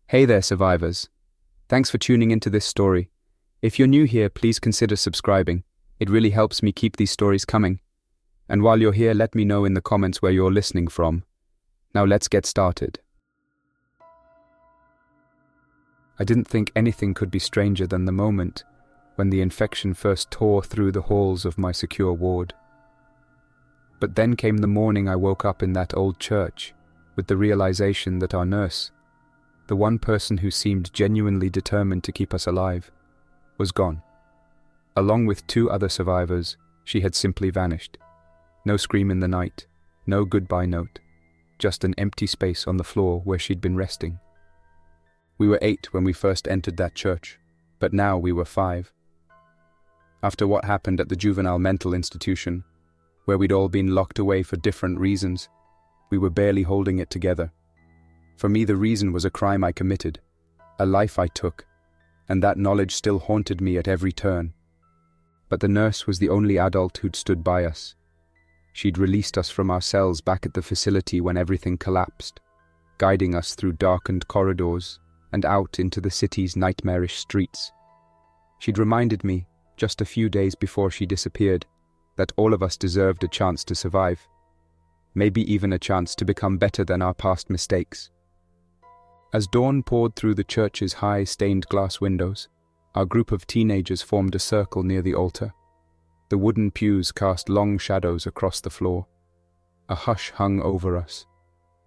Hey there, survivors. Thanks for tuning into this story. If you're new here, please consider subscribing. It really helps me keep these stories coming. And while you're here, let me know in the comments where you're listening from. Now let's get started. I didn't think anything could be stranger than the moment when the infection first tore through the halls of my secure ward. But then came the morning I woke up in that old church with the realization that our nurse, the one person who seemed genuinely determined to keep us alive, was gone. Along with 2 other survivors, she had simply vanished. No scream in the night, no goodbye note, just an empty space on the floor where she'd been resting. We were 8 when we first entered that church, but now we were 5. After what happened at the juvenile mental institution, where we'd all been locked away for different reasons, we were barely holding it together. For me, the reason was a crime I committed, a life I took, and that knowledge still haunted me at every turn. But the nurse was the only adult who'd stood by us. She'd released us from our cells back at the facility when everything collapsed, guiding us through darkened corridors and out into the city's nightmarish streets. She'd reminded me, just a few days before she disappeared, that all of us deserved a chance to survive, maybe even a chance to become better than our past mistakes. As dawn poured through the church's high stained glass windows, our group of teenagers formed a circle near the altar. The wooden pews cast long shadows across the floor. A hush hung over us,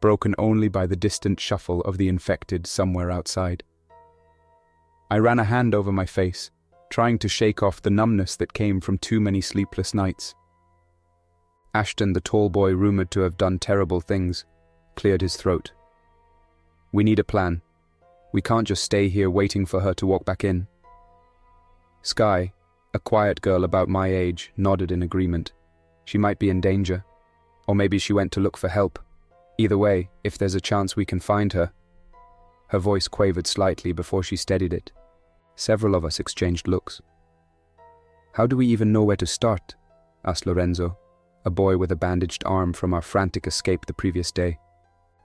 broken only by the distant shuffle of the infected somewhere outside. I ran a hand over my face, trying to shake off the numbness that came from too many sleepless nights. Ashton, the tall boy rumored to have done terrible things, cleared his throat. We need a plan. We can't just stay here waiting for her to walk back in. Sky, a quiet girl about my age, nodded in agreement. She might be in danger, or maybe she went to look for help. Either way, if there's a chance we can find her. Her voice quavered slightly before she steadied it. Several of us exchanged looks. How do we even know where to start? Asked Lorenzo, a boy with a bandaged arm from our frantic escape the previous day.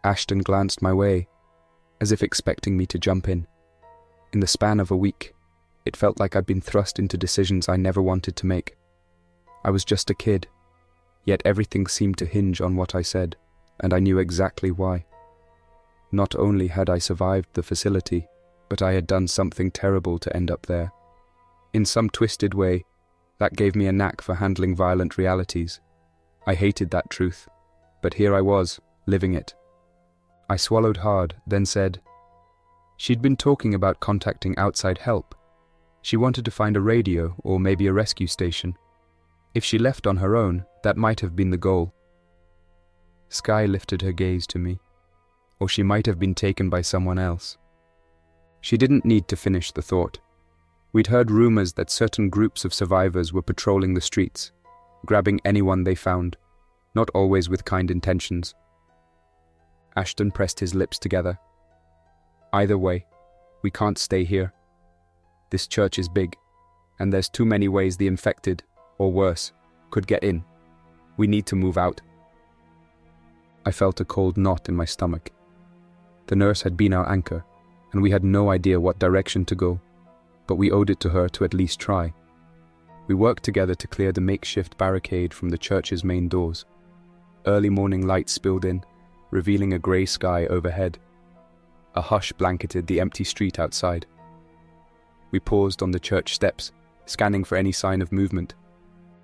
Ashton glanced my way, as if expecting me to jump in. In the span of a week, it felt like I'd been thrust into decisions I never wanted to make. I was just a kid, yet everything seemed to hinge on what I said, and I knew exactly why. Not only had I survived the facility, but I had done something terrible to end up there. In some twisted way, that gave me a knack for handling violent realities. I hated that truth, but here I was, living it. I swallowed hard, then said, she'd been talking about contacting outside help. She wanted to find a radio or maybe a rescue station. If she left on her own, that might have been the goal. Sky lifted her gaze to me. Or she might have been taken by someone else. She didn't need to finish the thought. We'd heard rumors that certain groups of survivors were patrolling the streets, grabbing anyone they found, not always with kind intentions. Ashton pressed his lips together. Either way, we can't stay here. This church is big, and there's too many ways the infected, or worse, could get in. We need to move out. I felt a cold knot in my stomach. The nurse had been our anchor, and we had no idea what direction to go, but we owed it to her to at least try. We worked together to clear the makeshift barricade from the church's main doors. Early morning light spilled in, revealing a grey sky overhead. A hush blanketed the empty street outside. We paused on the church steps, scanning for any sign of movement.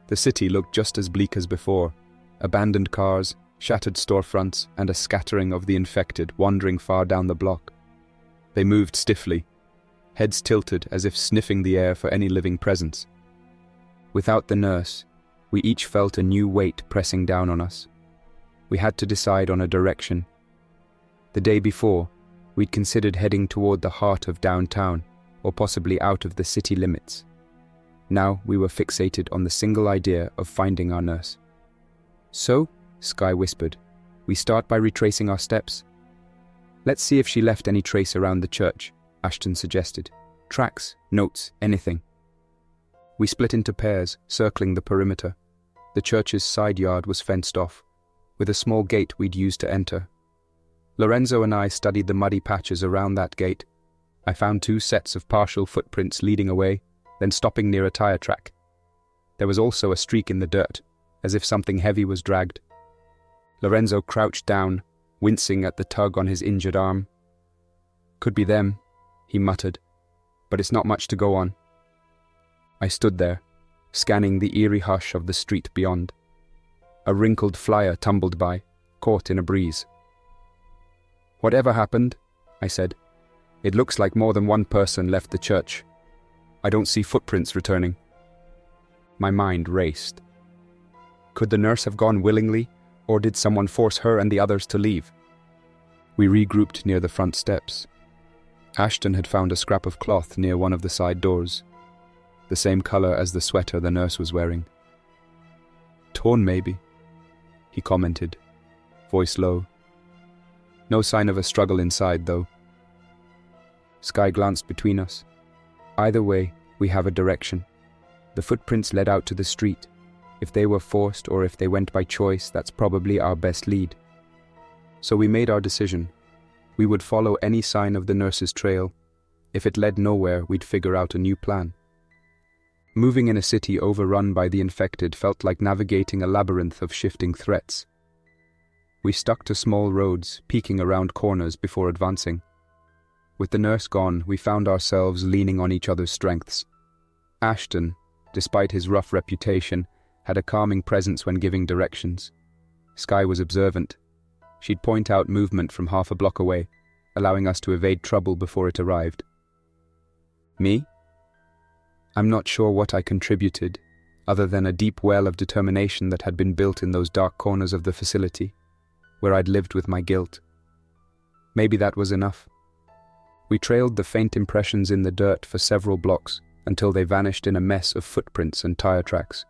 The city looked just as bleak as before. Abandoned cars, shattered storefronts, and a scattering of the infected wandering far down the block. They moved stiffly, heads tilted as if sniffing the air for any living presence. Without the nurse, we each felt a new weight pressing down on us. We had to decide on a direction. The day before, we'd considered heading toward the heart of downtown, or possibly out of the city limits. Now we were fixated on the single idea of finding our nurse. So, Sky whispered, we start by retracing our steps. Let's see if she left any trace around the church, Ashton suggested. Tracks, notes, anything. We split into pairs, circling the perimeter. The church's side yard was fenced off, with a small gate we'd use to enter. Lorenzo and I studied the muddy patches around that gate. I found 2 sets of partial footprints leading away, then stopping near a tire track. There was also a streak in the dirt, as if something heavy was dragged. Lorenzo crouched down, wincing at the tug on his injured arm. "Could be them," he muttered, "but it's not much to go on." I stood there, scanning the eerie hush of the street beyond. A wrinkled flyer tumbled by, caught in a breeze. "Whatever happened," I said, "it looks like more than one person left the church. I don't see footprints returning." My mind raced. Could the nurse have gone willingly, or did someone force her and the others to leave? We regrouped near the front steps. Ashton had found a scrap of cloth near one of the side doors, the same color as the sweater the nurse was wearing. "Torn, maybe," he commented, voice low. No sign of a struggle inside, though. Sky glanced between us. Either way, we have a direction. The footprints led out to the street. If they were forced or if they went by choice, that's probably our best lead. So we made our decision. We would follow any sign of the nurse's trail. If it led nowhere, we'd figure out a new plan. Moving in a city overrun by the infected felt like navigating a labyrinth of shifting threats. We stuck to small roads, peeking around corners before advancing. With the nurse gone, we found ourselves leaning on each other's strengths. Ashton, despite his rough reputation, had a calming presence when giving directions. Sky was observant. She'd point out movement from half a block away, allowing us to evade trouble before it arrived. Me? I'm not sure what I contributed, other than a deep well of determination that had been built in those dark corners of the facility, where I'd lived with my guilt. Maybe that was enough. We trailed the faint impressions in the dirt for several blocks until they vanished in a mess of footprints and tire tracks.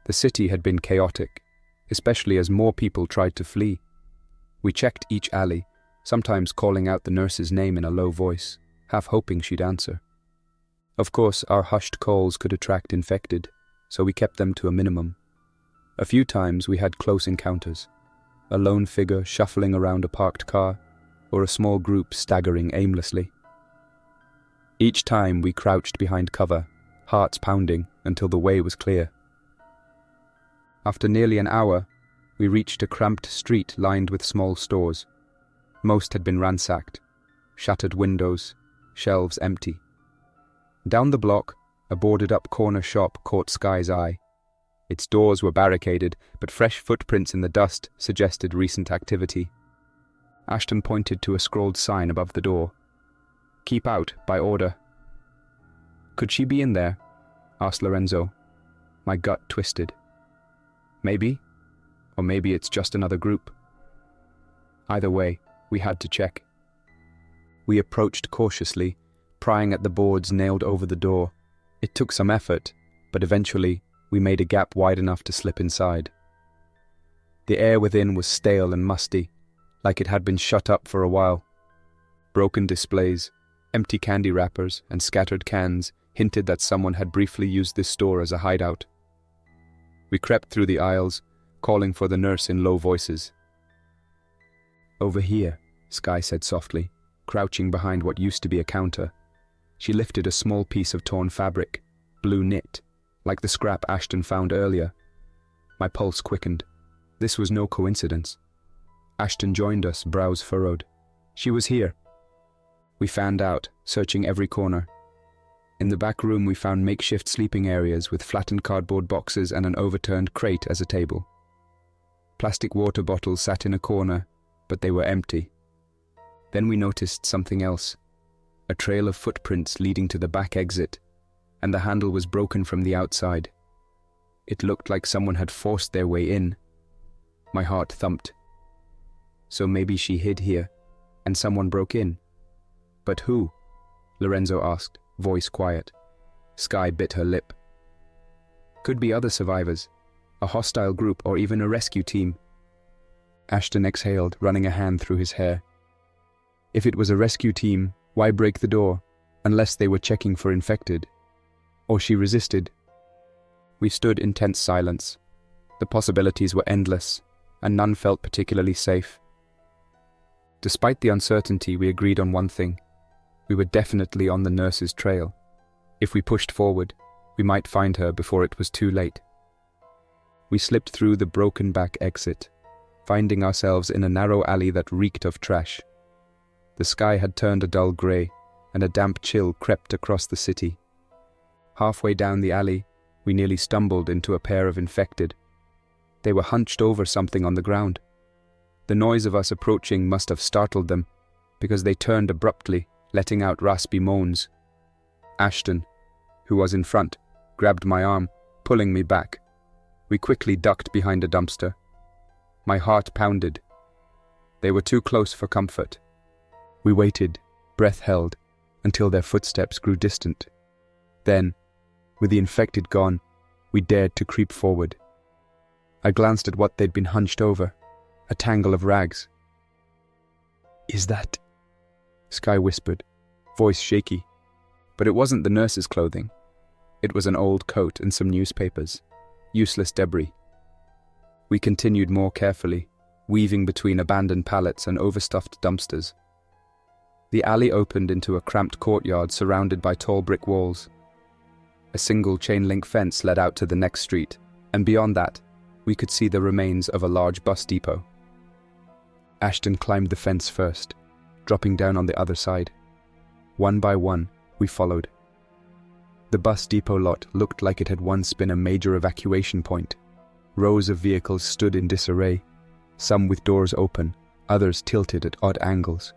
The city had been chaotic, especially as more people tried to flee. We checked each alley, sometimes calling out the nurse's name in a low voice, half hoping she'd answer. Of course, our hushed calls could attract infected, so we kept them to a minimum. A few times we had close encounters, a lone figure shuffling around a parked car, or a small group staggering aimlessly. Each time we crouched behind cover, hearts pounding until the way was clear. After nearly an hour, we reached a cramped street lined with small stores. Most had been ransacked, shattered windows, shelves empty. Down the block, a boarded-up corner shop caught Sky's eye. Its doors were barricaded, but fresh footprints in the dust suggested recent activity. Ashton pointed to a scrawled sign above the door. "Keep out, by order." "Could she be in there?" asked Lorenzo. My gut twisted. Maybe. Or maybe it's just another group. Either way, we had to check. We approached cautiously, prying at the boards nailed over the door. It took some effort, but eventually we made a gap wide enough to slip inside. The air within was stale and musty, like it had been shut up for a while. Broken displays, empty candy wrappers, and scattered cans hinted that someone had briefly used this store as a hideout. We crept through the aisles, calling for the nurse in low voices. "Over here," Sky said softly, crouching behind what used to be a counter. She lifted a small piece of torn fabric, blue knit, like the scrap Ashton found earlier. My pulse quickened. This was no coincidence. Ashton joined us, brows furrowed. She was here. We fanned out, searching every corner. In the back room we found makeshift sleeping areas with flattened cardboard boxes and an overturned crate as a table. Plastic water bottles sat in a corner, but they were empty. Then we noticed something else. A trail of footprints leading to the back exit, and the handle was broken from the outside. It looked like someone had forced their way in. My heart thumped. So maybe she hid here, and someone broke in. But who? Lorenzo asked, voice quiet. Sky bit her lip. Could be other survivors, a hostile group, or even a rescue team. Ashton exhaled, running a hand through his hair. If it was a rescue team, why break the door, unless they were checking for infected? Or she resisted. We stood in tense silence. The possibilities were endless, and none felt particularly safe. Despite the uncertainty, we agreed on one thing. We were definitely on the nurse's trail. If we pushed forward, we might find her before it was too late. We slipped through the broken back exit, finding ourselves in a narrow alley that reeked of trash. The sky had turned a dull grey, and a damp chill crept across the city. Halfway down the alley, we nearly stumbled into a pair of infected. They were hunched over something on the ground. The noise of us approaching must have startled them, because they turned abruptly, letting out raspy moans. Ashton, who was in front, grabbed my arm, pulling me back. We quickly ducked behind a dumpster. My heart pounded. They were too close for comfort. We waited, breath held, until their footsteps grew distant. Then, with the infected gone, we dared to creep forward. I glanced at what they'd been hunched over, a tangle of rags. "Is that?" Sky whispered, voice shaky. But it wasn't the nurse's clothing. It was an old coat and some newspapers. Useless debris. We continued more carefully, weaving between abandoned pallets and overstuffed dumpsters. The alley opened into a cramped courtyard surrounded by tall brick walls. A single chain-link fence led out to the next street, and beyond that, we could see the remains of a large bus depot. Ashton climbed the fence first, dropping down on the other side. One by one, we followed. The bus depot lot looked like it had once been a major evacuation point. Rows of vehicles stood in disarray, some with doors open, others tilted at odd angles.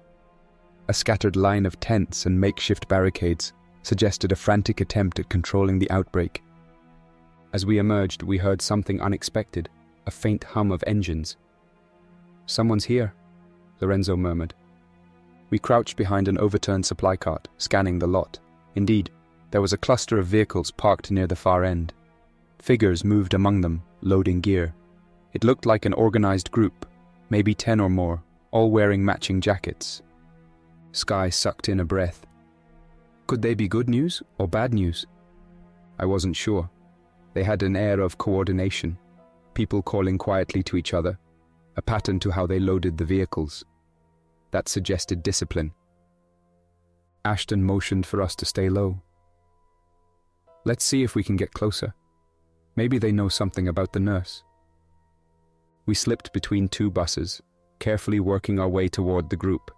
A scattered line of tents and makeshift barricades suggested a frantic attempt at controlling the outbreak. As we emerged, we heard something unexpected, a faint hum of engines. "Someone's here," Lorenzo murmured. We crouched behind an overturned supply cart, scanning the lot. Indeed, there was a cluster of vehicles parked near the far end. Figures moved among them, loading gear. It looked like an organized group, maybe 10 or more, all wearing matching jackets. Sky sucked in a breath. Could they be good news or bad news? I wasn't sure. They had an air of coordination, people calling quietly to each other, a pattern to how they loaded the vehicles. That suggested discipline. Ashton motioned for us to stay low. "Let's see if we can get closer. Maybe they know something about the nurse." We slipped between two buses, carefully working our way toward the group.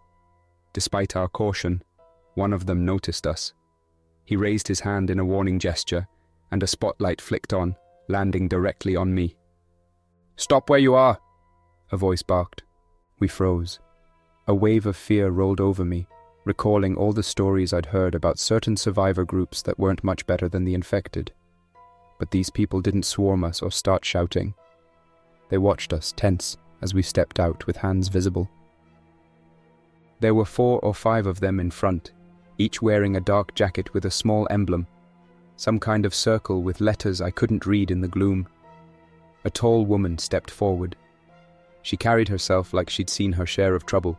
Despite our caution, one of them noticed us. He raised his hand in a warning gesture, and a spotlight flicked on, landing directly on me. "Stop where you are!" a voice barked. We froze. A wave of fear rolled over me, recalling all the stories I'd heard about certain survivor groups that weren't much better than the infected. But these people didn't swarm us or start shouting. They watched us, tense, as we stepped out with hands visible. There were 4 or 5 of them in front, each wearing a dark jacket with a small emblem, some kind of circle with letters I couldn't read in the gloom. A tall woman stepped forward. She carried herself like she'd seen her share of trouble.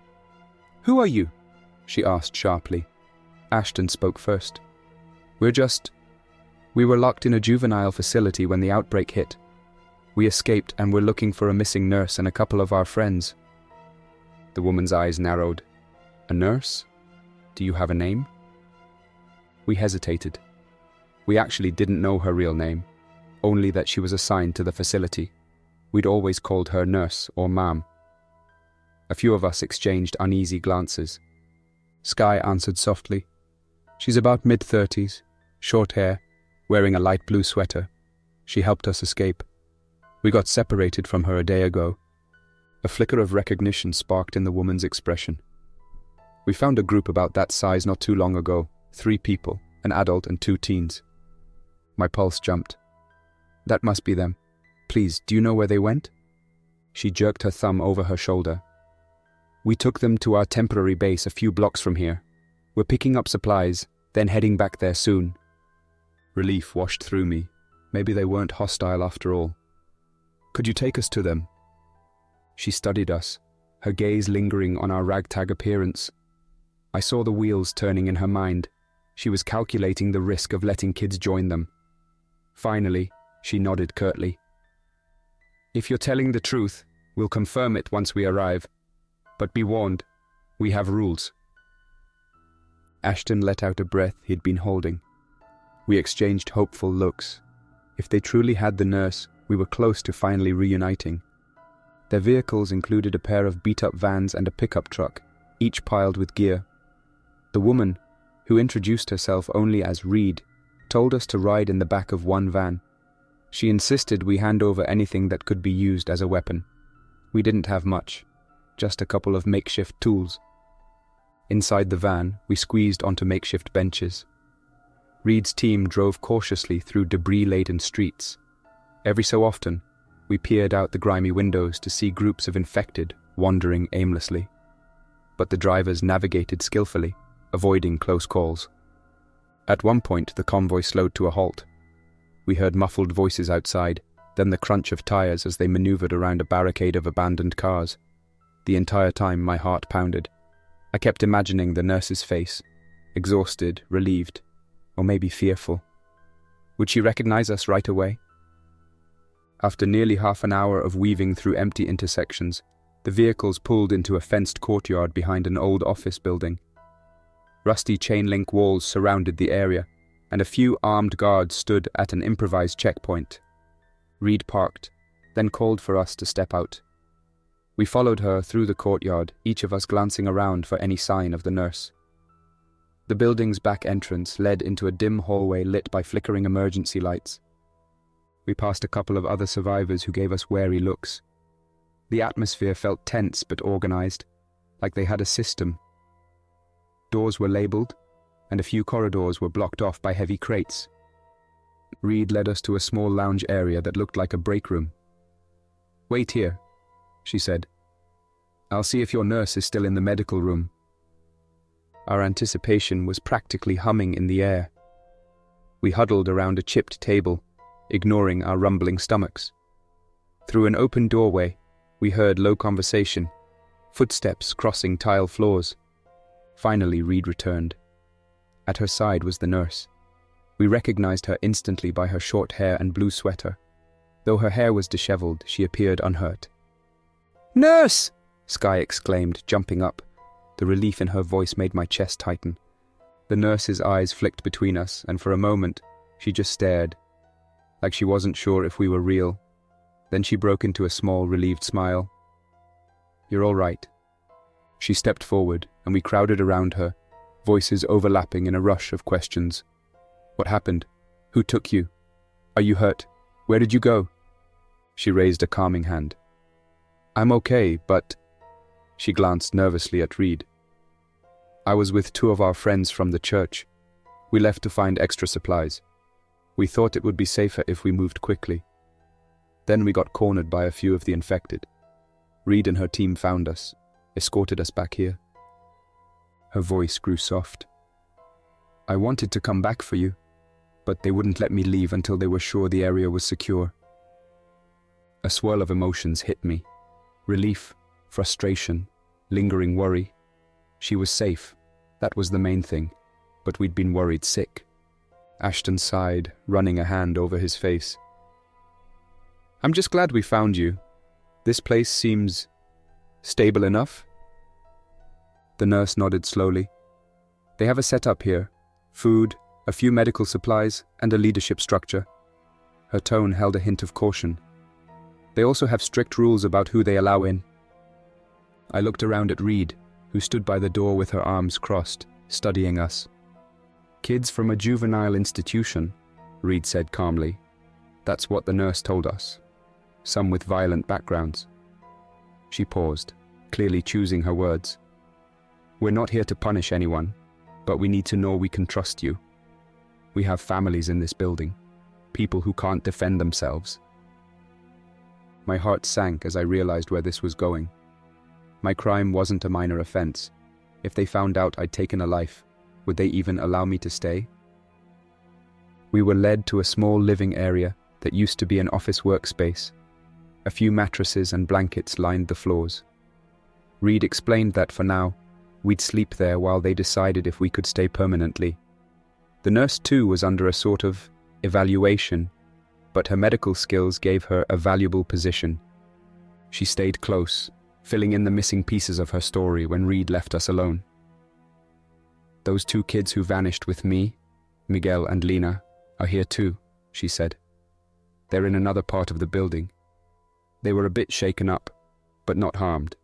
"Who are you?" she asked sharply. Ashton spoke first. We were locked in a juvenile facility when the outbreak hit. We escaped and were looking for a missing nurse and a couple of our friends." The woman's eyes narrowed. "A nurse? Do you have a name?" We hesitated. We actually didn't know her real name, only that she was assigned to the facility. We'd always called her Nurse or Ma'am. A few of us exchanged uneasy glances. Sky answered softly. "She's about mid-30s, short hair, wearing a light blue sweater. She helped us escape. We got separated from her a day ago." A flicker of recognition sparked in the woman's expression. "We found a group about that size not too long ago, 3 people, an adult and 2 teens." My pulse jumped. "That must be them. Please, do you know where they went?" She jerked her thumb over her shoulder. "We took them to our temporary base a few blocks from here. We're picking up supplies, then heading back there soon." Relief washed through me. Maybe they weren't hostile after all. "Could you take us to them?" She studied us, her gaze lingering on our ragtag appearance. I saw the wheels turning in her mind. She was calculating the risk of letting kids join them. Finally, she nodded curtly. "If you're telling the truth, we'll confirm it once we arrive. But be warned, We have rules. Ashton let out a breath he'd been holding. We exchanged hopeful looks. If they truly had the nurse, we were close to finally reuniting. Their vehicles included a pair of beat-up vans and a pickup truck, each piled with gear. The woman, who introduced herself only as Reed, told us to ride in the back of one van. She insisted we hand over anything that could be used as a weapon. We didn't have much, just a couple of makeshift tools. Inside the van, we squeezed onto makeshift benches. Reed's team drove cautiously through debris-laden streets. Every so often, we peered out the grimy windows to see groups of infected wandering aimlessly. But the drivers navigated skillfully, avoiding close calls. At one point, the convoy slowed to a halt. We heard muffled voices outside, then the crunch of tires as they maneuvered around a barricade of abandoned cars. The entire time, my heart pounded. I kept imagining the nurse's face, exhausted, relieved, or maybe fearful. Would she recognize us right away? After nearly half an hour of weaving through empty intersections, the vehicles pulled into a fenced courtyard behind an old office building. Rusty chain-link walls surrounded the area, and a few armed guards stood at an improvised checkpoint. Reed parked, then called for us to step out. We followed her through the courtyard, each of us glancing around for any sign of the nurse. The building's back entrance led into a dim hallway lit by flickering emergency lights. We passed a couple of other survivors who gave us wary looks. The atmosphere felt tense but organized, like they had a system. Doors were labeled, and a few corridors were blocked off by heavy crates. Reed led us to a small lounge area that looked like a break room. "Wait here," she said. "I'll see if your nurse is still in the medical room." Our anticipation was practically humming in the air. We huddled around a chipped table, ignoring our rumbling stomachs. Through an open doorway, we heard low conversation, footsteps crossing tile floors. Finally, Reed returned. At her side was the nurse. We recognized her instantly by her short hair and blue sweater. Though her hair was disheveled, she appeared unhurt. "Nurse!" Skye exclaimed, jumping up. The relief in her voice made my chest tighten. The nurse's eyes flicked between us, and for a moment, she just stared, like she wasn't sure if we were real. Then she broke into a small, relieved smile. "You're all right." She stepped forward, and we crowded around her, voices overlapping in a rush of questions. "What happened? Who took you? Are you hurt? Where did you go?" She raised a calming hand. "I'm okay, but..." She glanced nervously at Reed. "I was with two of our friends from the church. We left to find extra supplies. We thought it would be safer if we moved quickly. Then we got cornered by a few of the infected. Reed and her team found us, escorted us back here." Her voice grew soft. "I wanted to come back for you, but they wouldn't let me leave until they were sure the area was secure." A swirl of emotions hit me. Relief, frustration, lingering worry. She was safe, that was the main thing, but we'd been worried sick. Ashton sighed, running a hand over his face. "I'm just glad we found you. This place seems stable enough." The nurse nodded slowly. "They have a setup here. Food, a few medical supplies, and a leadership structure." Her tone held a hint of caution. "They also have strict rules about who they allow in." I looked around at Reed, who stood by the door with her arms crossed, studying us. "Kids from a juvenile institution," Reed said calmly. "That's what the nurse told us. Some with violent backgrounds." She paused, clearly choosing her words. "We're not here to punish anyone, but we need to know we can trust you. We have families in this building, people who can't defend themselves." My heart sank as I realized where this was going. My crime wasn't a minor offense. If they found out I'd taken a life, would they even allow me to stay? We were led to a small living area that used to be an office workspace. A few mattresses and blankets lined the floors. Reed explained that for now, we'd sleep there while they decided if we could stay permanently. The nurse too was under a sort of evaluation, but her medical skills gave her a valuable position. She stayed close, filling in the missing pieces of her story when Reed left us alone. "Those 2 kids who vanished with me, Miguel and Lena, are here too," she said. "They're in another part of the building. They were a bit shaken up, but not harmed."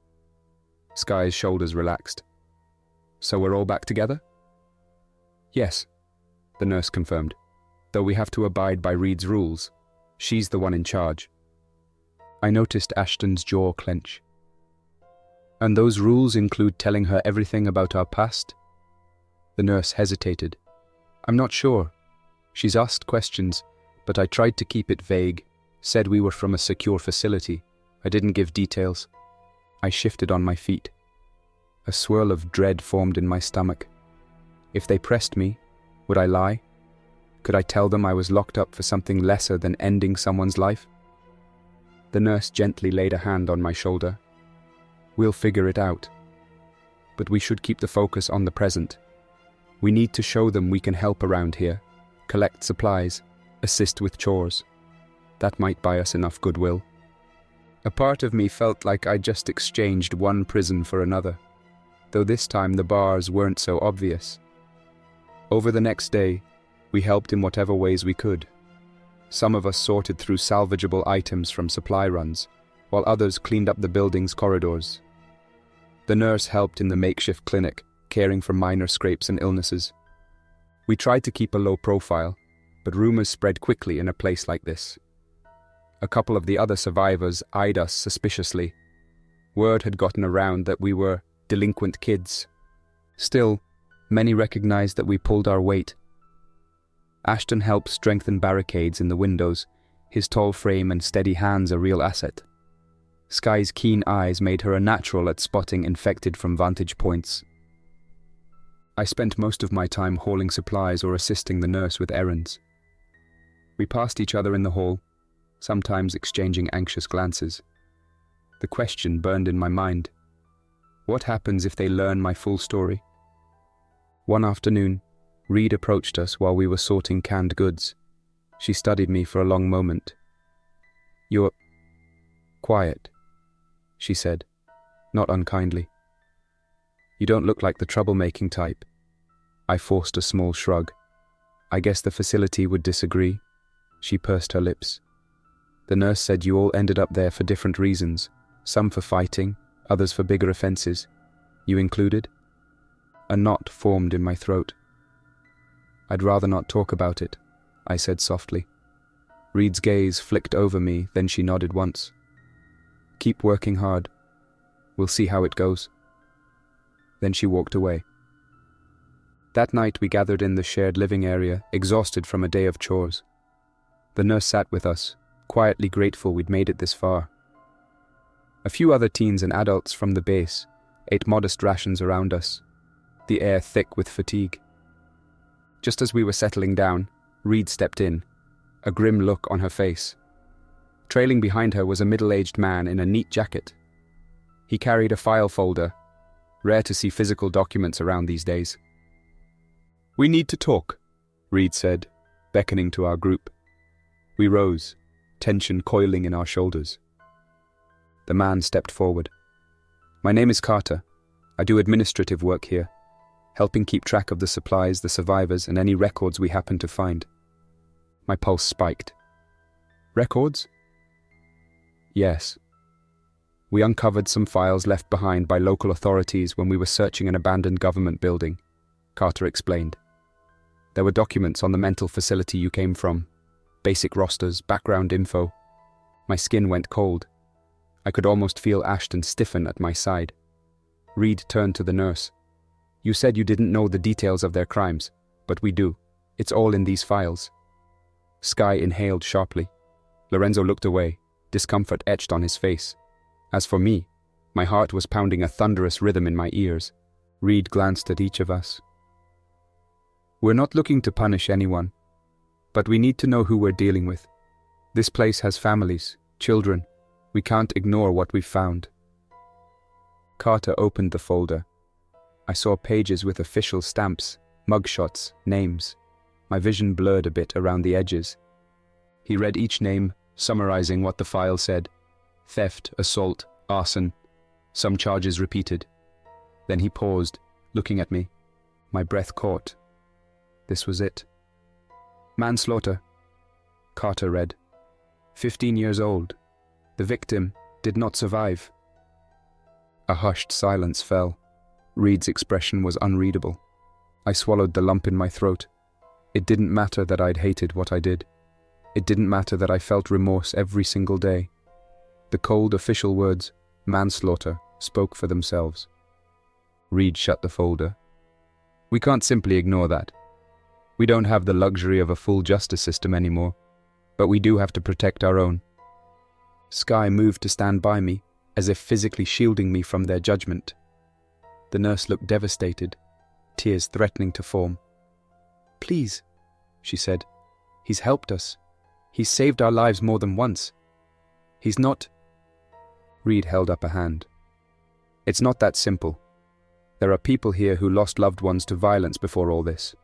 Sky's shoulders relaxed. "So we're all back together?" "Yes," the nurse confirmed, "though we have to abide by Reed's rules. She's the one in charge." I noticed Ashton's jaw clench. "And those rules include telling her everything about our past?" The nurse hesitated. "I'm not sure. She's asked questions, but I tried to keep it vague, said we were from a secure facility. I didn't give details." I shifted on my feet. A swirl of dread formed in my stomach. If they pressed me, would I lie? Could I tell them I was locked up for something lesser than ending someone's life? The nurse gently laid a hand on my shoulder. "We'll figure it out. But we should keep the focus on the present. We need to show them we can help around here, collect supplies, assist with chores. That might buy us enough goodwill." A part of me felt like I'd just exchanged one prison for another, though this time the bars weren't so obvious. Over the next day, we helped in whatever ways we could. Some of us sorted through salvageable items from supply runs, while others cleaned up the building's corridors. The nurse helped in the makeshift clinic, caring for minor scrapes and illnesses. We tried to keep a low profile, but rumors spread quickly in a place like this. A couple of the other survivors eyed us suspiciously. Word had gotten around that we were delinquent kids. Still, many recognized that we pulled our weight. Ashton helped strengthen barricades in the windows, his tall frame and steady hands a real asset. Sky's keen eyes made her a natural at spotting infected from vantage points. I spent most of my time hauling supplies or assisting the nurse with errands. We passed each other in the hall, sometimes exchanging anxious glances. The question burned in my mind. What happens if they learn my full story? One afternoon, Reed approached us while we were sorting canned goods. She studied me for a long moment. "You're quiet," she said, not unkindly. "You don't look like the troublemaking type." I forced a small shrug. "I guess the facility would disagree." She pursed her lips. "The nurse said you all ended up there for different reasons, some for fighting, others for bigger offenses. You included?" A knot formed in my throat. "I'd rather not talk about it," I said softly. Reed's gaze flicked over me, then she nodded once. "Keep working hard. We'll see how it goes." Then she walked away. That night we gathered in the shared living area, exhausted from a day of chores. The nurse sat with us, quietly grateful we'd made it this far. A few other teens and adults from the base ate modest rations around us, the air thick with fatigue. Just as we were settling down, Reed stepped in, a grim look on her face. Trailing behind her was a middle-aged man in a neat jacket. He carried a file folder, rare to see physical documents around these days. "We need to talk," Reed said, beckoning to our group. We rose, tension coiling in our shoulders. The man stepped forward. "My name is Carter. I do administrative work here, helping keep track of the supplies, the survivors, and any records we happen to find." My pulse spiked. "Records?" "Yes. We uncovered some files left behind by local authorities when we were searching an abandoned government building," Carter explained. "There were documents on the mental facility you came from, basic rosters, background info." My skin went cold. I could almost feel Ashton stiffen at my side. Reed turned to the nurse. "You said you didn't know the details of their crimes, but we do. It's all in these files." Sky inhaled sharply. Lorenzo looked away, discomfort etched on his face. As for me, my heart was pounding a thunderous rhythm in my ears. Reed glanced at each of us. "We're not looking to punish anyone, but we need to know who we're dealing with. This place has families, children. We can't ignore what we've found." Carter opened the folder. I saw pages with official stamps, mugshots, names. My vision blurred a bit around the edges. He read each name, summarizing what the file said. Theft, assault, arson. Some charges repeated. Then he paused, looking at me. My breath caught. This was it. Manslaughter. Carter read. 15 years old. The victim did not survive. A hushed silence fell. Reed's expression was unreadable. I swallowed the lump in my throat. It didn't matter that I'd hated what I did. It didn't matter that I felt remorse every single day. The cold official words, manslaughter, spoke for themselves. Reed shut the folder. We can't simply ignore that. We don't have the luxury of a full justice system anymore, but we do have to protect our own. Skye moved to stand by me, as if physically shielding me from their judgment. The nurse looked devastated, tears threatening to form. Please, she said. He's helped us. He's saved our lives more than once. He's not... Reed held up a hand. It's not that simple. There are people here who lost loved ones to violence before all this.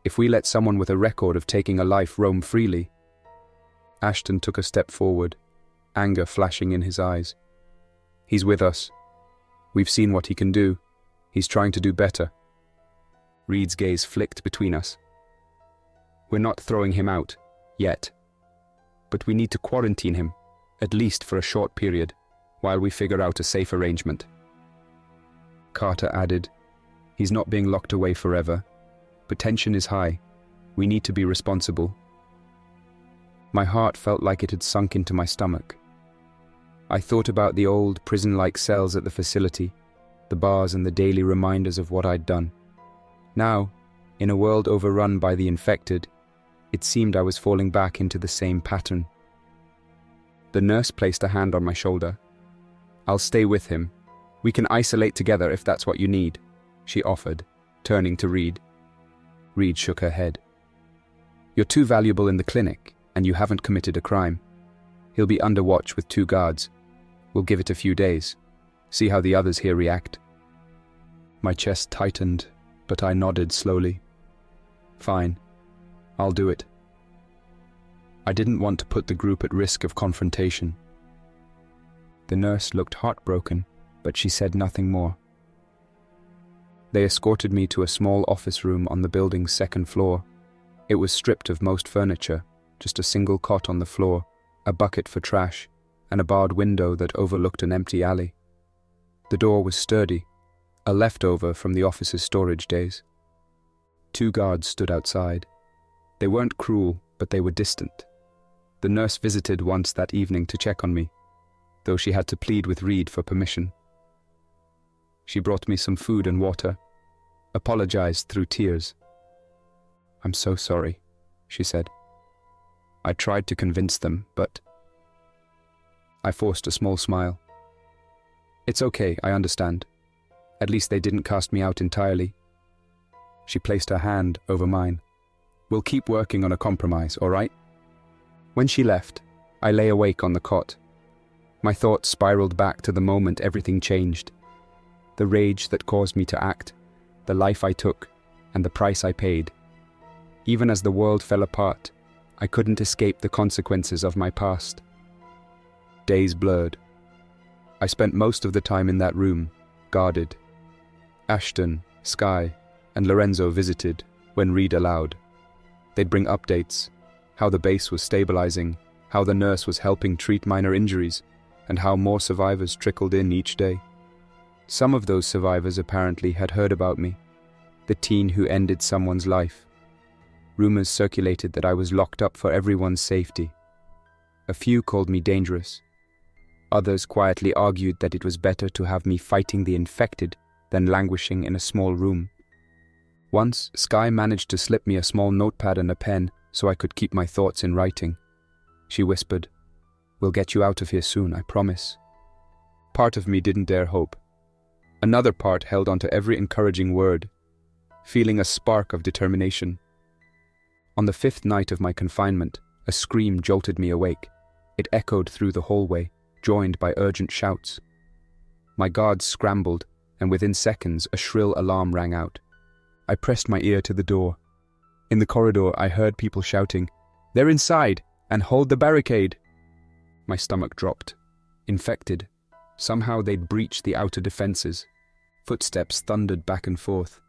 If we let someone with a record of taking a life roam freely... Ashton took a step forward, anger flashing in his eyes. He's with us. We've seen what he can do. He's trying to do better. Reed's gaze flicked between us. We're not throwing him out, yet. But we need to quarantine him, at least for a short period, while we figure out a safe arrangement. Carter added, he's not being locked away forever, but tension is high. We need to be responsible. My heart felt like it had sunk into my stomach. I thought about the old prison-like cells at the facility, the bars and the daily reminders of what I'd done. Now, in a world overrun by the infected, it seemed I was falling back into the same pattern. The nurse placed a hand on my shoulder. I'll stay with him. We can isolate together if that's what you need, she offered, turning to Reed. Reed shook her head. You're too valuable in the clinic, and you haven't committed a crime. He'll be under watch with 2 guards. We'll give it a few days. See how the others here react. My chest tightened, but I nodded slowly. Fine. I'll do it. I didn't want to put the group at risk of confrontation. The nurse looked heartbroken, but she said nothing more. They escorted me to a small office room on the building's 2nd floor. It was stripped of most furniture, just a single cot on the floor, a bucket for trash, and a barred window that overlooked an empty alley. The door was sturdy, a leftover from the office's storage days. 2 guards stood outside. They weren't cruel, but they were distant. The nurse visited once that evening to check on me, though she had to plead with Reed for permission. She brought me some food and water, apologized through tears. I'm so sorry, she said. I tried to convince them, but... I forced a small smile. It's okay, I understand. At least they didn't cast me out entirely. She placed her hand over mine. We'll keep working on a compromise, all right? When she left, I lay awake on the cot. My thoughts spiraled back to the moment everything changed. The rage that caused me to act, the life I took, and the price I paid. Even as the world fell apart, I couldn't escape the consequences of my past. Days blurred. I spent most of the time in that room, guarded. Ashton, Skye, and Lorenzo visited when Reed allowed. They'd bring updates, how the base was stabilizing, how the nurse was helping treat minor injuries, and how more survivors trickled in each day. Some of those survivors apparently had heard about me, the teen who ended someone's life. Rumors circulated that I was locked up for everyone's safety. A few called me dangerous. Others quietly argued that it was better to have me fighting the infected than languishing in a small room. Once, Skye managed to slip me a small notepad and a pen so I could keep my thoughts in writing. She whispered, "We'll get you out of here soon, I promise." Part of me didn't dare hope. Another part held onto every encouraging word, feeling a spark of determination. On the 5th night of my confinement, a scream jolted me awake. It echoed through the hallway, joined by urgent shouts. My guards scrambled, and within seconds a shrill alarm rang out. I pressed my ear to the door. In the corridor I heard people shouting, "They're inside, and hold the barricade!" My stomach dropped. Infected. Somehow they'd breached the outer defenses. Footsteps thundered back and forth.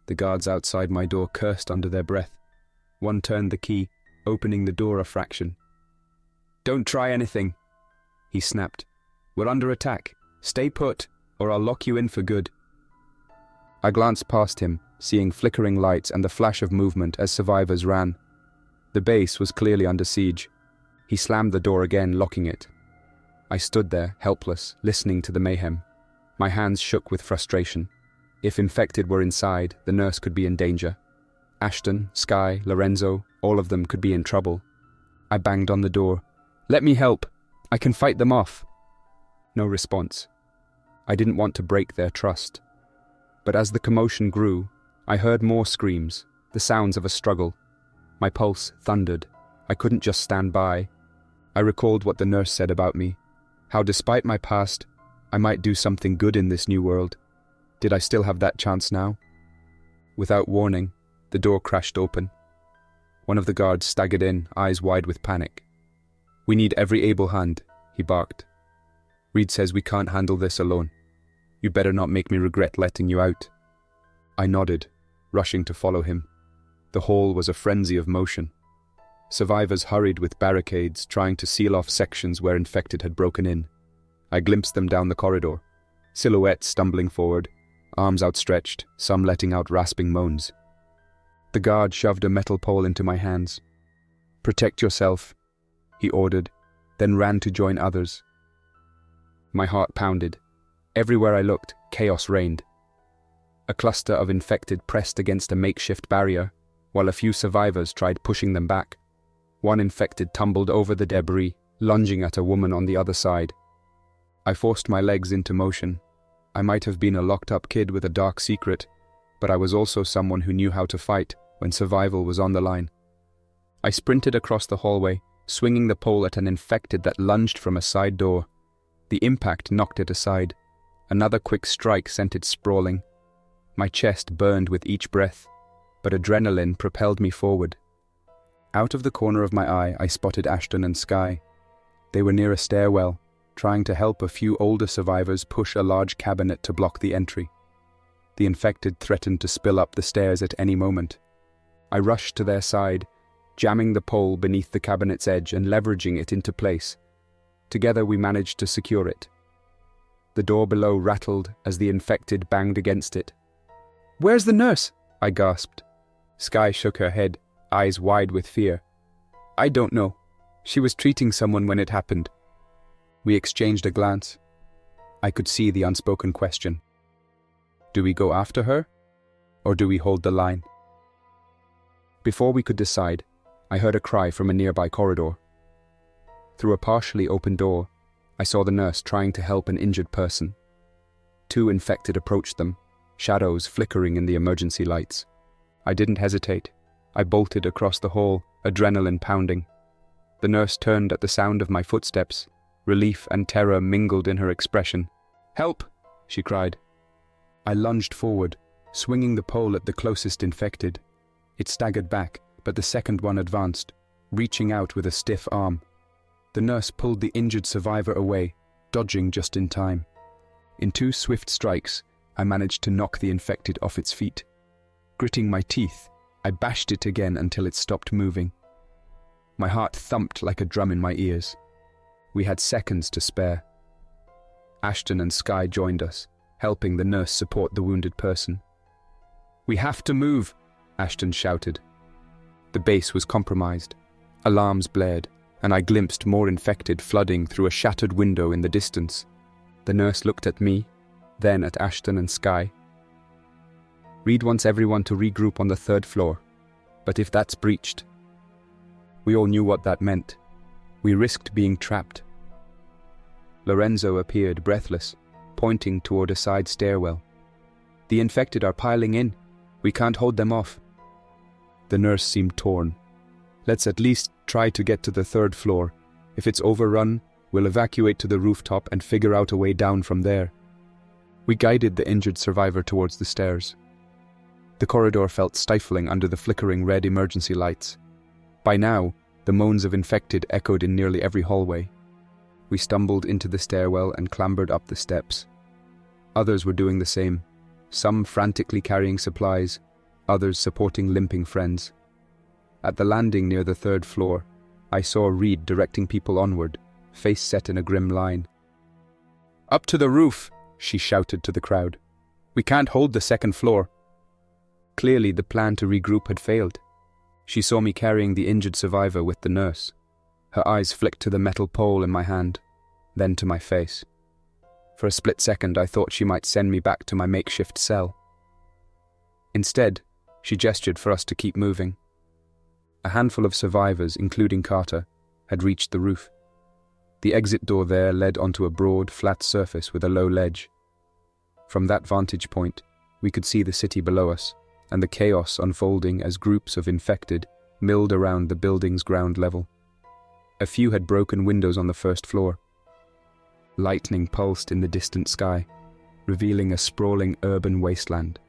The guards outside my door cursed under their breath. One turned the key, opening the door a fraction. "Don't try anything," he snapped. "We're under attack. Stay put, or I'll lock you in for good." I glanced past him, seeing flickering lights and the flash of movement as survivors ran. The base was clearly under siege. He slammed the door again, locking it. I stood there, helpless, listening to the mayhem. My hands shook with frustration. If infected were inside, the nurse could be in danger. Ashton, Sky, Lorenzo, all of them could be in trouble. I banged on the door. "Let me help. I can fight them off." No response. I didn't want to break their trust. But as the commotion grew, I heard more screams, the sounds of a struggle. My pulse thundered. I couldn't just stand by. I recalled what the nurse said about me, how despite my past, I might do something good in this new world. Did I still have that chance now? Without warning, the door crashed open. One of the guards staggered in, eyes wide with panic. "We need every able hand," he barked. "Reed says we can't handle this alone. You better not make me regret letting you out." I nodded, rushing to follow him. The hall was a frenzy of motion. Survivors hurried with barricades, trying to seal off sections where infected had broken in. I glimpsed them down the corridor, silhouettes stumbling forward, arms outstretched, some letting out rasping moans. The guard shoved a metal pole into my hands. "Protect yourself," he ordered, then ran to join others. My heart pounded. Everywhere I looked, chaos reigned. A cluster of infected pressed against a makeshift barrier, while a few survivors tried pushing them back. One infected tumbled over the debris, lunging at a woman on the other side. I forced my legs into motion. I might have been a locked-up kid with a dark secret, but I was also someone who knew how to fight when survival was on the line. I sprinted across the hallway, swinging the pole at an infected that lunged from a side door. The impact knocked it aside. Another quick strike sent it sprawling. My chest burned with each breath, but adrenaline propelled me forward. Out of the corner of my eye, I spotted Ashton and Sky. They were near a stairwell, trying to help a few older survivors push a large cabinet to block the entry. The infected threatened to spill up the stairs at any moment. I rushed to their side, jamming the pole beneath the cabinet's edge and leveraging it into place. Together we managed to secure it. The door below rattled as the infected banged against it. "Where's the nurse?" I gasped. Sky shook her head, eyes wide with fear. "I don't know. She was treating someone when it happened." We exchanged a glance. I could see the unspoken question. Do we go after her, or do we hold the line? Before we could decide, I heard a cry from a nearby corridor. Through a partially open door, I saw the nurse trying to help an injured person. Two infected approached them, shadows flickering in the emergency lights. I didn't hesitate. I bolted across the hall, adrenaline pounding. The nurse turned at the sound of my footsteps. Relief and terror mingled in her expression. "Help!" she cried. I lunged forward, swinging the pole at the closest infected. It staggered back, but the second one advanced, reaching out with a stiff arm. The nurse pulled the injured survivor away, dodging just in time. In 2 swift strikes, I managed to knock the infected off its feet. Gritting my teeth, I bashed it again until it stopped moving. My heart thumped like a drum in my ears. We had seconds to spare. Ashton and Sky joined us, helping the nurse support the wounded person. "We have to move," Ashton shouted. The base was compromised. Alarms blared, and I glimpsed more infected flooding through a shattered window in the distance. The nurse looked at me, then at Ashton and Sky. "Reed wants everyone to regroup on the 3rd floor, but if that's breached..." We all knew what that meant. We risked being trapped. Lorenzo appeared, breathless, pointing toward a side stairwell. "The infected are piling in. We can't hold them off." The nurse seemed torn. "Let's at least try to get to the 3rd floor. If it's overrun, we'll evacuate to the rooftop and figure out a way down from there." We guided the injured survivor towards the stairs. The corridor felt stifling under the flickering red emergency lights. By now, the moans of infected echoed in nearly every hallway. We stumbled into the stairwell and clambered up the steps. Others were doing the same, some frantically carrying supplies, others supporting limping friends. At the landing near the third floor, I saw Reed directing people onward, face set in a grim line. "Up to the roof!" she shouted to the crowd. "We can't hold the second floor." Clearly, the plan to regroup had failed. She saw me carrying the injured survivor with the nurse. Her eyes flicked to the metal pole in my hand, then to my face. For a split second, I thought she might send me back to my makeshift cell. Instead, she gestured for us to keep moving. A handful of survivors, including Carter, had reached the roof. The exit door there led onto a broad, flat surface with a low ledge. From that vantage point, we could see the city below us, and the chaos unfolding as groups of infected milled around the building's ground level. A few had broken windows on the first floor. Lightning pulsed in the distant sky, revealing a sprawling urban wasteland.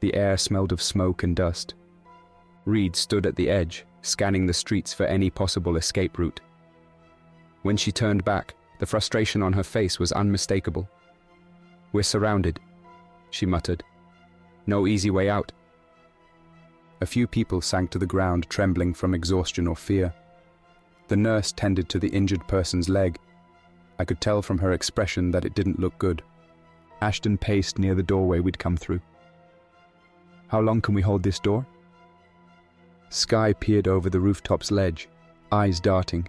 The air smelled of smoke and dust. Reed stood at the edge, scanning the streets for any possible escape route. When she turned back, the frustration on her face was unmistakable. "We're surrounded," she muttered. "No easy way out." A few people sank to the ground, trembling from exhaustion or fear. The nurse tended to the injured person's leg. I could tell from her expression that it didn't look good. Ashton paced near the doorway we'd come through. "How long can we hold this door?" Sky peered over the rooftop's ledge, eyes darting.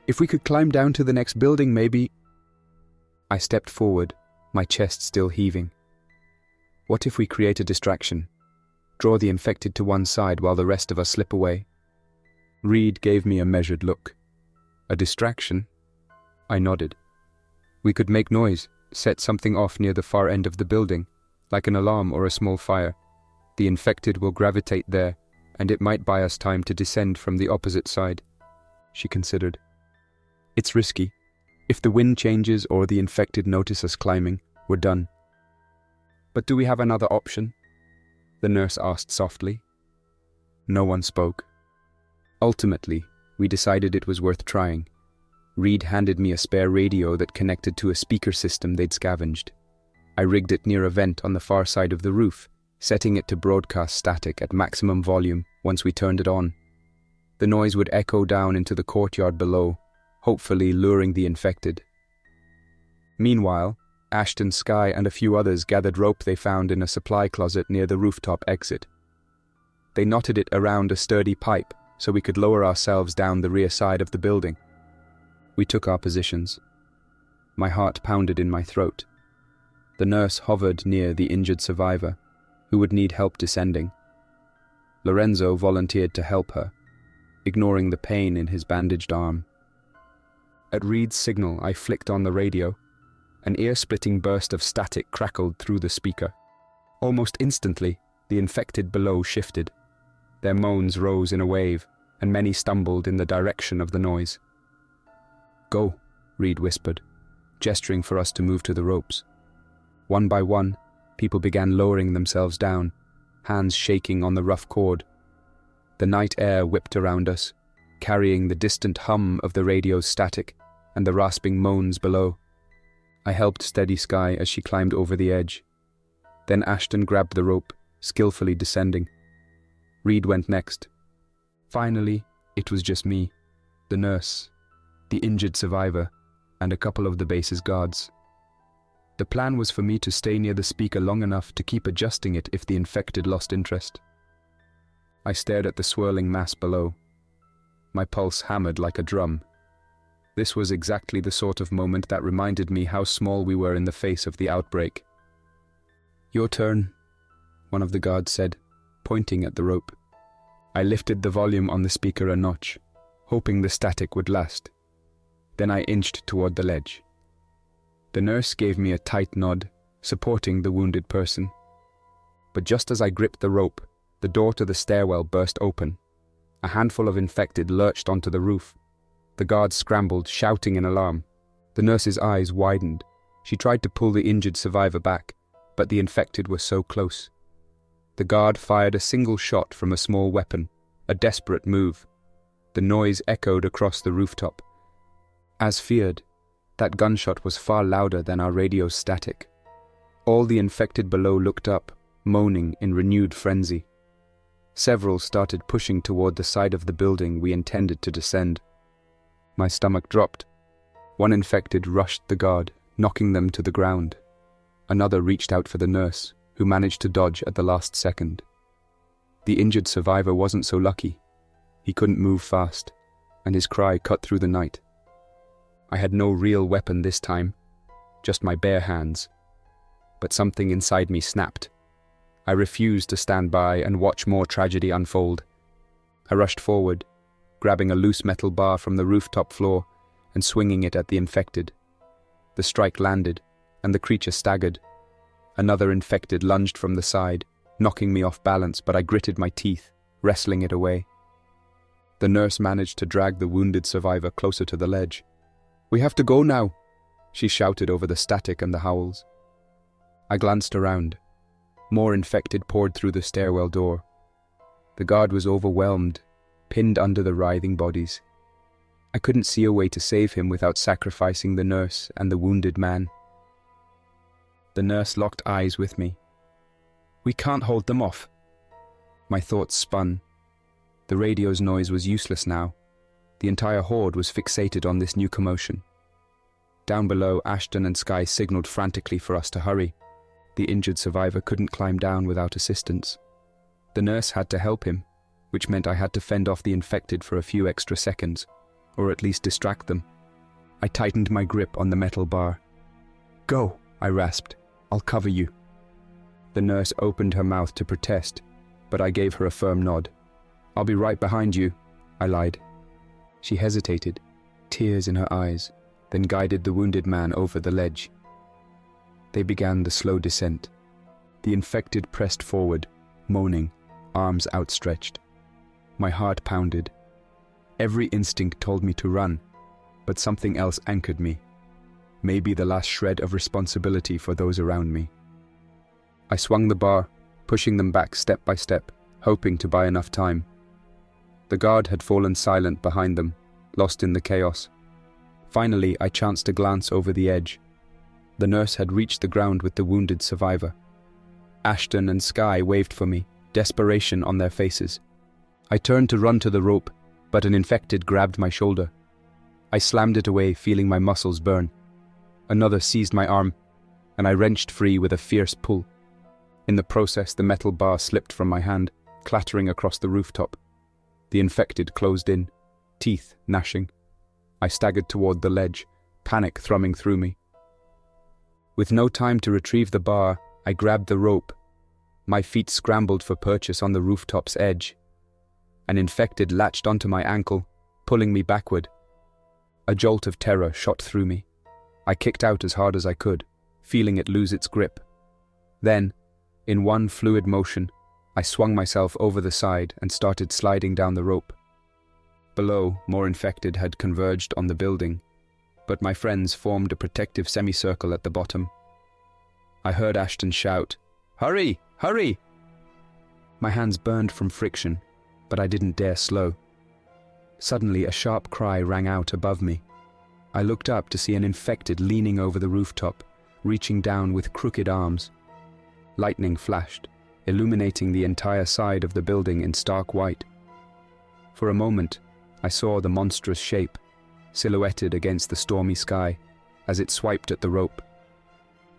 "If we could climb down to the next building, maybe—" I stepped forward, my chest still heaving. What if we create a distraction? Draw the infected to one side while the rest of us slip away? Reed gave me a measured look. "A distraction?" I nodded. "We could make noise, set something off near the far end of the building, like an alarm or a small fire. The infected will gravitate there, and it might buy us time to descend from the opposite side." She considered. "It's risky. If the wind changes or the infected notice us climbing, we're done." "But do we have another option?" the nurse asked softly. No one spoke. Ultimately, we decided it was worth trying. Reed handed me a spare radio that connected to a speaker system they'd scavenged. I rigged it near a vent on the far side of the roof, setting it to broadcast static at maximum volume once we turned it on. The noise would echo down into the courtyard below, hopefully luring the infected. Meanwhile, Ashton, Sky, and a few others gathered rope they found in a supply closet near the rooftop exit. They knotted it around a sturdy pipe so we could lower ourselves down the rear side of the building. We took our positions. My heart pounded in my throat. The nurse hovered near the injured survivor, who would need help descending. Lorenzo volunteered to help her, ignoring the pain in his bandaged arm. At Reed's signal, I flicked on the radio. An ear-splitting burst of static crackled through the speaker. Almost instantly, the infected below shifted. Their moans rose in a wave, and many stumbled in the direction of the noise. "Go," Reed whispered, gesturing for us to move to the ropes. One by one, people began lowering themselves down, hands shaking on the rough cord. The night air whipped around us, carrying the distant hum of the radio's static and the rasping moans below. I helped steady Sky as she climbed over the edge. Then Ashton grabbed the rope, skillfully descending. Reed went next. Finally, it was just me, the nurse, the injured survivor, and a couple of the base's guards. The plan was for me to stay near the speaker long enough to keep adjusting it if the infected lost interest. I stared at the swirling mass below. My pulse hammered like a drum. This was exactly the sort of moment that reminded me how small we were in the face of the outbreak. "Your turn," one of the guards said, pointing at the rope. I lifted the volume on the speaker a notch, hoping the static would last. Then I inched toward the ledge. The nurse gave me a tight nod, supporting the wounded person. But just as I gripped the rope, the door to the stairwell burst open. A handful of infected lurched onto the roof. The guards scrambled, shouting in alarm. The nurse's eyes widened. She tried to pull the injured survivor back, but the infected were so close. The guard fired a single shot from a small weapon, a desperate move. The noise echoed across the rooftop. As feared, that gunshot was far louder than our radio's static. All the infected below looked up, moaning in renewed frenzy. Several started pushing toward the side of the building we intended to descend. My stomach dropped. One infected rushed the guard, knocking them to the ground. Another reached out for the nurse, who managed to dodge at the last second. The injured survivor wasn't so lucky. He couldn't move fast, and his cry cut through the night. I had no real weapon this time, just my bare hands. But something inside me snapped. I refused to stand by and watch more tragedy unfold. I rushed forward, grabbing a loose metal bar from the rooftop floor and swinging it at the infected. The strike landed, and the creature staggered. Another infected lunged from the side, knocking me off balance, but I gritted my teeth, wrestling it away. The nurse managed to drag the wounded survivor closer to the ledge. "We have to go now," she shouted over the static and the howls. I glanced around. More infected poured through the stairwell door. The guard was overwhelmed, pinned under the writhing bodies. I couldn't see a way to save him without sacrificing the nurse and the wounded man. The nurse locked eyes with me. "We can't hold them off." My thoughts spun. The radio's noise was useless now. The entire horde was fixated on this new commotion. Down below, Ashton and Skye signaled frantically for us to hurry. The injured survivor couldn't climb down without assistance. The nurse had to help him, which meant I had to fend off the infected for a few extra seconds, or at least distract them. I tightened my grip on the metal bar. "Go," I rasped. "I'll cover you." The nurse opened her mouth to protest, but I gave her a firm nod. "I'll be right behind you," I lied. She hesitated, tears in her eyes, then guided the wounded man over the ledge. They began the slow descent. The infected pressed forward, moaning, arms outstretched. My heart pounded. Every instinct told me to run, but something else anchored me. Maybe the last shred of responsibility for those around me. I swung the bar, pushing them back step by step, hoping to buy enough time. The guard had fallen silent behind them, lost in the chaos. Finally, I chanced a glance over the edge. The nurse had reached the ground with the wounded survivor. Ashton and Skye waved for me, desperation on their faces. I turned to run to the rope, but an infected grabbed my shoulder. I slammed it away, feeling my muscles burn. Another seized my arm, and I wrenched free with a fierce pull. In the process, the metal bar slipped from my hand, clattering across the rooftop. The infected closed in, teeth gnashing. I staggered toward the ledge, panic thrumming through me. With no time to retrieve the bar, I grabbed the rope. My feet scrambled for purchase on the rooftop's edge. An infected latched onto my ankle, pulling me backward. A jolt of terror shot through me. I kicked out as hard as I could, feeling it lose its grip. Then, in one fluid motion, I swung myself over the side and started sliding down the rope. Below, more infected had converged on the building, but my friends formed a protective semicircle at the bottom. I heard Ashton shout, "Hurry! Hurry!" My hands burned from friction, but I didn't dare slow. Suddenly, a sharp cry rang out above me. I looked up to see an infected leaning over the rooftop, reaching down with crooked arms. Lightning flashed, illuminating the entire side of the building in stark white. For a moment, I saw the monstrous shape, silhouetted against the stormy sky, as it swiped at the rope.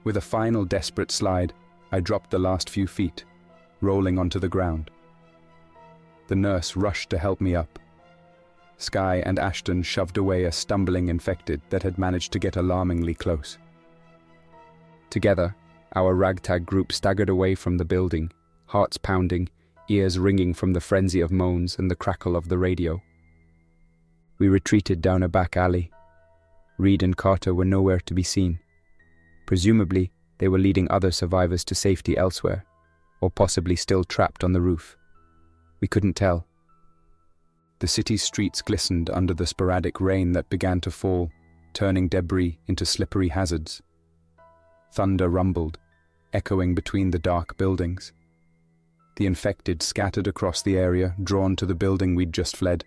With a final desperate slide, I dropped the last few feet, rolling onto the ground. The nurse rushed to help me up. Skye and Ashton shoved away a stumbling infected that had managed to get alarmingly close. Together, our ragtag group staggered away from the building, hearts pounding, ears ringing from the frenzy of moans and the crackle of the radio. We retreated down a back alley. Reed and Carter were nowhere to be seen. Presumably, they were leading other survivors to safety elsewhere, or possibly still trapped on the roof. We couldn't tell. The city's streets glistened under the sporadic rain that began to fall, turning debris into slippery hazards. Thunder rumbled, echoing between the dark buildings. The infected scattered across the area, drawn to the building we'd just fled.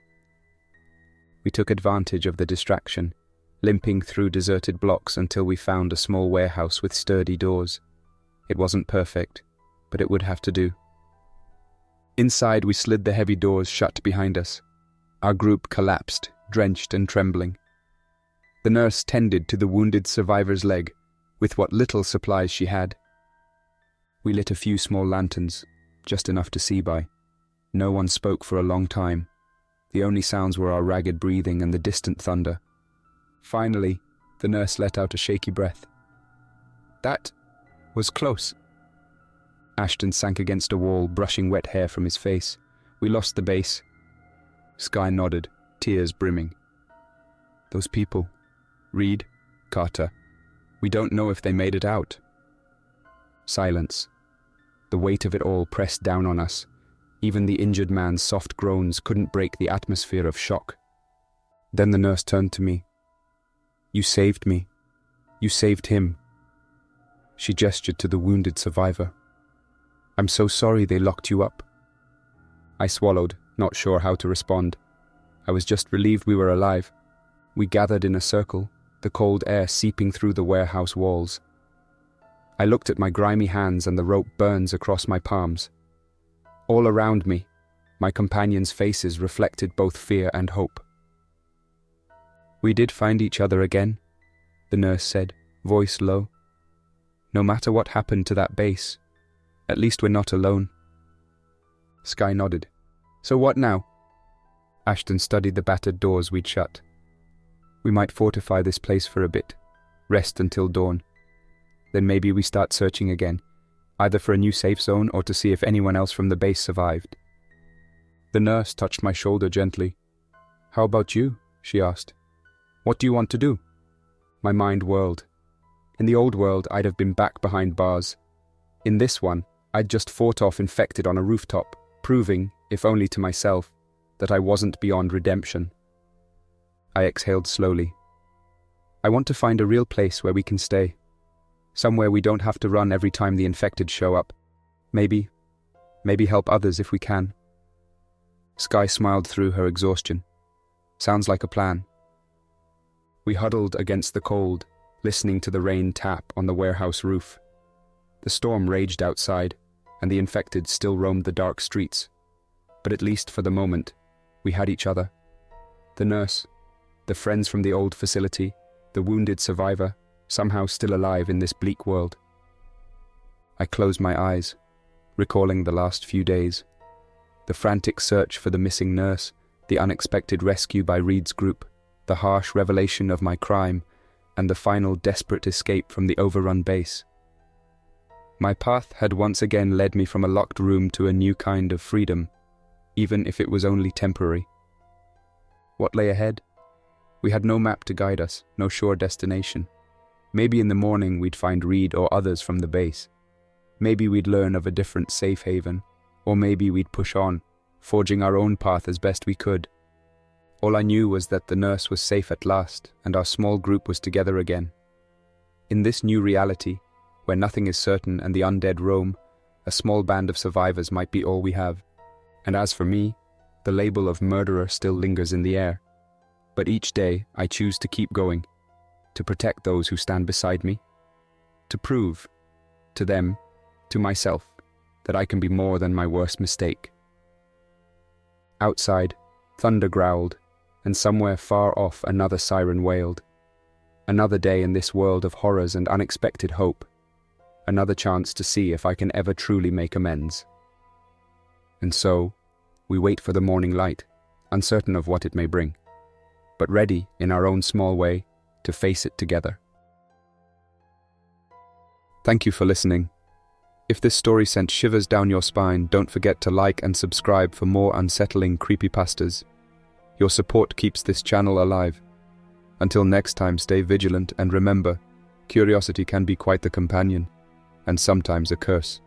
We took advantage of the distraction limping through deserted blocks until we found a small warehouse with sturdy doors. It wasn't perfect, but it would have to do. Inside, we slid the heavy doors shut behind us. Our group collapsed, drenched and trembling. The nurse tended to the wounded survivor's leg, with what little supplies she had. We lit a few small lanterns, just enough to see by. No one spoke for a long time. The only sounds were our ragged breathing and the distant thunder. Finally, the nurse let out a shaky breath. "That was close." Ashton sank against a wall, brushing wet hair from his face. "We lost the base." Skye nodded, tears brimming. "Those people. Reed, Carter. We don't know if they made it out." Silence. The weight of it all pressed down on us. Even the injured man's soft groans couldn't break the atmosphere of shock. Then the nurse turned to me. "You saved me. You saved him." She gestured to the wounded survivor. "I'm so sorry they locked you up." I swallowed, not sure how to respond. I was just relieved we were alive. We gathered in a circle, the cold air seeping through the warehouse walls. I looked at my grimy hands and the rope burns across my palms. All around me, my companions' faces reflected both fear and hope. "We did find each other again," the nurse said, voice low. "No matter what happened to that base, at least we're not alone." Skye nodded. "So what now?" Ashton studied the battered doors we'd shut. "We might fortify this place for a bit, rest until dawn. Then maybe we start searching again, either for a new safe zone or to see if anyone else from the base survived." The nurse touched my shoulder gently. "How about you?" she asked. "What do you want to do?" My mind whirled. In the old world, I'd have been back behind bars. In this one, I'd just fought off infected on a rooftop, proving, if only to myself, that I wasn't beyond redemption. I exhaled slowly. "I want to find a real place where we can stay. Somewhere we don't have to run every time the infected show up. Maybe help others if we can." Skye smiled through her exhaustion. "Sounds like a plan." We huddled against the cold, listening to the rain tap on the warehouse roof. The storm raged outside, and the infected still roamed the dark streets. But at least for the moment, we had each other. The nurse, the friends from the old facility, the wounded survivor, somehow still alive in this bleak world. I closed my eyes, recalling the last few days. The frantic search for the missing nurse, the unexpected rescue by Reed's group, the harsh revelation of my crime, and the final desperate escape from the overrun base. My path had once again led me from a locked room to a new kind of freedom, even if it was only temporary. What lay ahead? We had no map to guide us, no sure destination. Maybe in the morning we'd find Reed or others from the base. Maybe we'd learn of a different safe haven, or maybe we'd push on, forging our own path as best we could. All I knew was that the nurse was safe at last, and our small group was together again. In this new reality, where nothing is certain and the undead roam, a small band of survivors might be all we have. And as for me, the label of murderer still lingers in the air. But each day I choose to keep going, to protect those who stand beside me, to prove, to them, to myself, that I can be more than my worst mistake. Outside, thunder growled, and somewhere far off another siren wailed. Another day in this world of horrors and unexpected hope. Another chance to see if I can ever truly make amends. And so, we wait for the morning light, uncertain of what it may bring, but ready, in our own small way, to face it together. Thank you for listening. If this story sent shivers down your spine, don't forget to like and subscribe for more unsettling creepypastas. Your support keeps this channel alive. Until next time, stay vigilant and remember, curiosity can be quite the companion, and sometimes a curse.